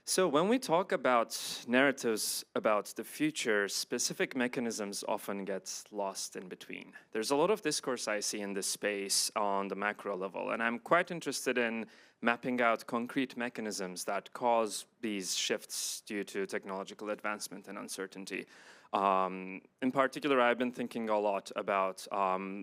So when we talk about narratives about the future, specific mechanisms often get lost in between. There's a lot of discourse I see in this space on the macro level, and I'm quite interested in mapping out concrete mechanisms that cause these shifts due to technological advancement and uncertainty. In particular, I've been thinking a lot about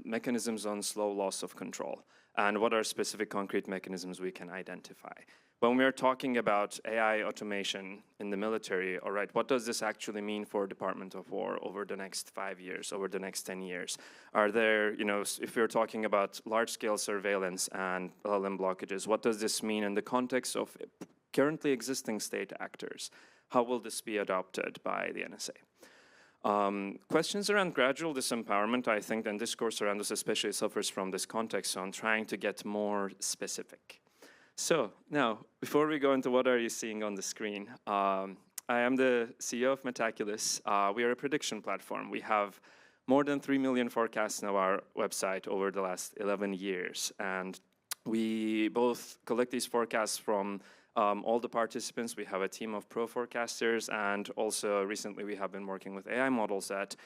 mechanisms on slow loss of control and what are specific concrete mechanisms we can identify. When we're talking about AI automation in the military, all right, what does this actually mean for Department of War over the next 5 years, over the next 10 years? Are there, if we're talking about large-scale surveillance and LLM blockages, what does this mean in the context of currently existing state actors? How will this be adopted by the NSA? Questions around gradual disempowerment, I think, and discourse around this especially suffers from this context on trying to get more specific. So now, before we go into what are you seeing on the screen, I am the CEO of Metaculus. We are a prediction platform. We have more than 3 million forecasts on our website over the last 11 years. And we both collect these forecasts from all the participants. We have a team of pro forecasters, and also recently we have been working with AI models that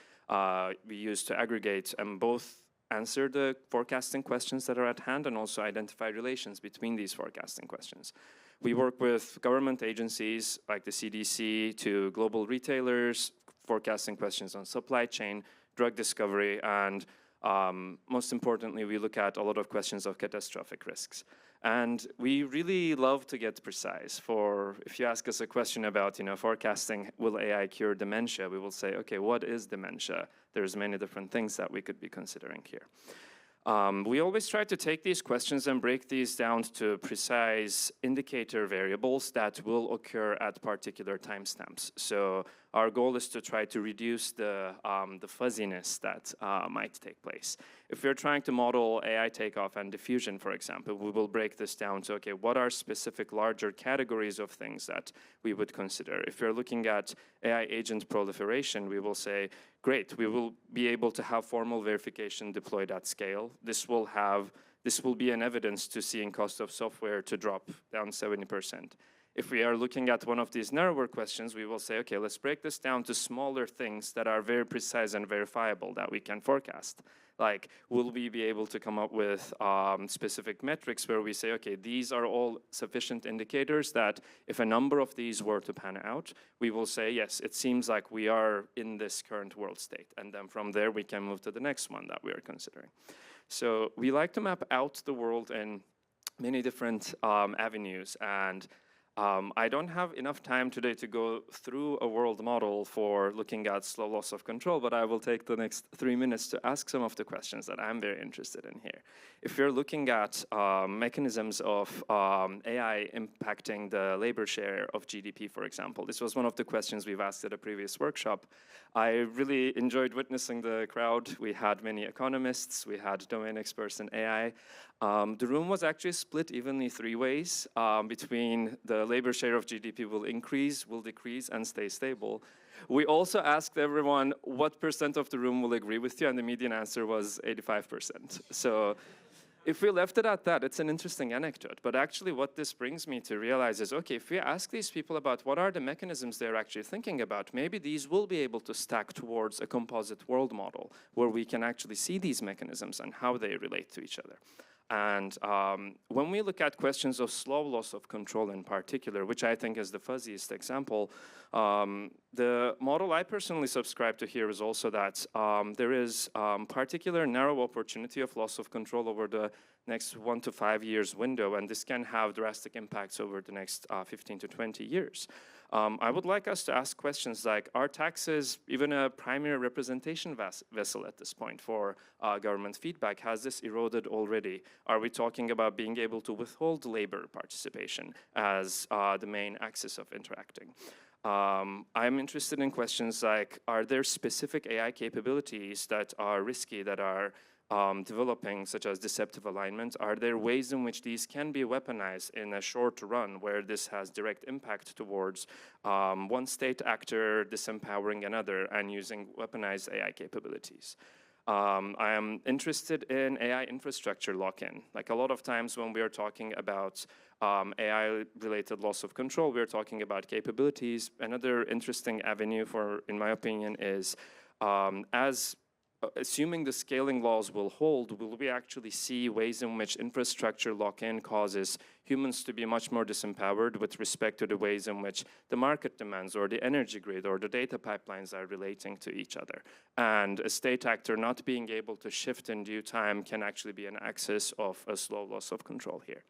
we use to aggregate and both answer the forecasting questions that are at hand and also identify relations between these forecasting questions. We work with government agencies like the CDC to global retailers, forecasting questions on supply chain, drug discovery, and most importantly, we look at a lot of questions of catastrophic risks. And we really love to get precise. If you ask us a question about, forecasting, will AI cure dementia? We will say, okay, what is dementia? There's many different things that we could be considering here. We always try to take these questions and break these down to precise indicator variables that will occur at particular timestamps. So our goal is to try to reduce the fuzziness that might take place. If we're trying to model AI takeoff and diffusion, for example, we will break this down to, okay, what are specific larger categories of things that we would consider? If we're looking at AI agent proliferation, we will say, great, we will be able to have formal verification deployed at scale. This will be an evidence to seeing cost of software to drop down 70%. If we are looking at one of these narrower questions, we will say, okay, let's break this down to smaller things that are very precise and verifiable that we can forecast. Like, will we be able to come up with specific metrics where we say, okay, these are all sufficient indicators that if a number of these were to pan out, we will say, yes, it seems like we are in this current world state. And then from there, we can move to the next one that we are considering. So we like to map out the world in many different avenues. And I don't have enough time today to go through a world model for looking at slow loss of control, but I will take the next 3 minutes to ask some of the questions that I'm very interested in here. If you're looking at mechanisms of AI impacting the labor share of GDP, for example, this was one of the questions we've asked at a previous workshop. I really enjoyed witnessing the crowd. We had many economists, we had domain experts in AI. The room was actually split evenly 3 ways between the labor share of GDP will increase, will decrease, and stay stable. We also asked everyone what % of the room will agree with you, and the median answer was 85%. So if we left it at that, it's an interesting anecdote. But actually what this brings me to realize is, okay, if we ask these people about what are the mechanisms they're actually thinking about, maybe these will be able to stack towards a composite world model where we can actually see these mechanisms and how they relate to each other. And when we look at questions of slow loss of control in particular, which I think is the fuzziest example, the model I personally subscribe to here is also that there is particular narrow opportunity of loss of control over the next 1 to 5 years window, and this can have drastic impacts over the next 15 to 20 years. I would like us to ask questions like, are taxes even a primary representation vessel at this point for government feedback? Has this eroded already? Are we talking about being able to withhold labor participation as the main axis of interacting? I'm interested in questions like, are there specific AI capabilities that are risky, that are developing, such as deceptive alignment? Are there ways in which these can be weaponized in a short run where this has direct impact towards one state actor disempowering another and using weaponized AI capabilities? I am interested in AI infrastructure lock-in. Like a lot of times when we are talking about AI-related loss of control, we're talking about capabilities. Another interesting avenue for, in my opinion, is assuming the scaling laws will hold, will we actually see ways in which infrastructure lock-in causes humans to be much more disempowered with respect to the ways in which the market demands or the energy grid or the data pipelines are relating to each other. And a state actor not being able to shift in due time can actually be an axis of a slow loss of control here.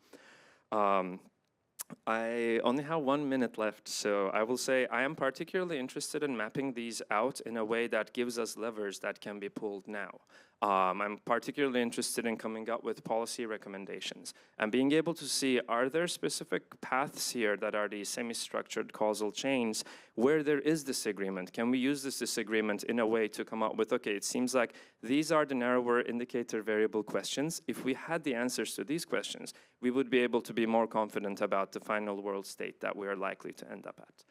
I only have 1 minute left, so I will say I am particularly interested in mapping these out in a way that gives us levers that can be pulled now. I'm particularly interested in coming up with policy recommendations and being able to see, are there specific paths here that are these semi-structured causal chains where there is disagreement? Can we use this disagreement in a way to come up with, okay, it seems like these are the narrower indicator variable questions. If we had the answers to these questions, we would be able to be more confident about the final world state that we are likely to end up at.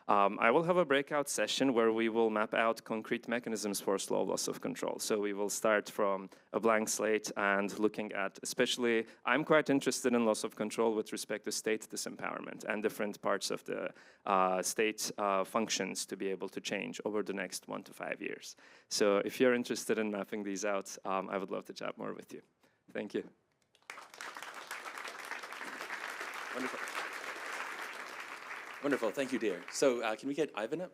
I will have a breakout session where we will map out concrete mechanisms for slow loss of control. So we will start from a blank slate and looking at, especially, I'm quite interested in loss of control with respect to state disempowerment and different parts of the state functions to be able to change over the next 1 to 5 years. So if you're interested in mapping these out, I would love to chat more with you. Thank you. Wonderful. Wonderful. Thank you, dear. So can we get Ivan up?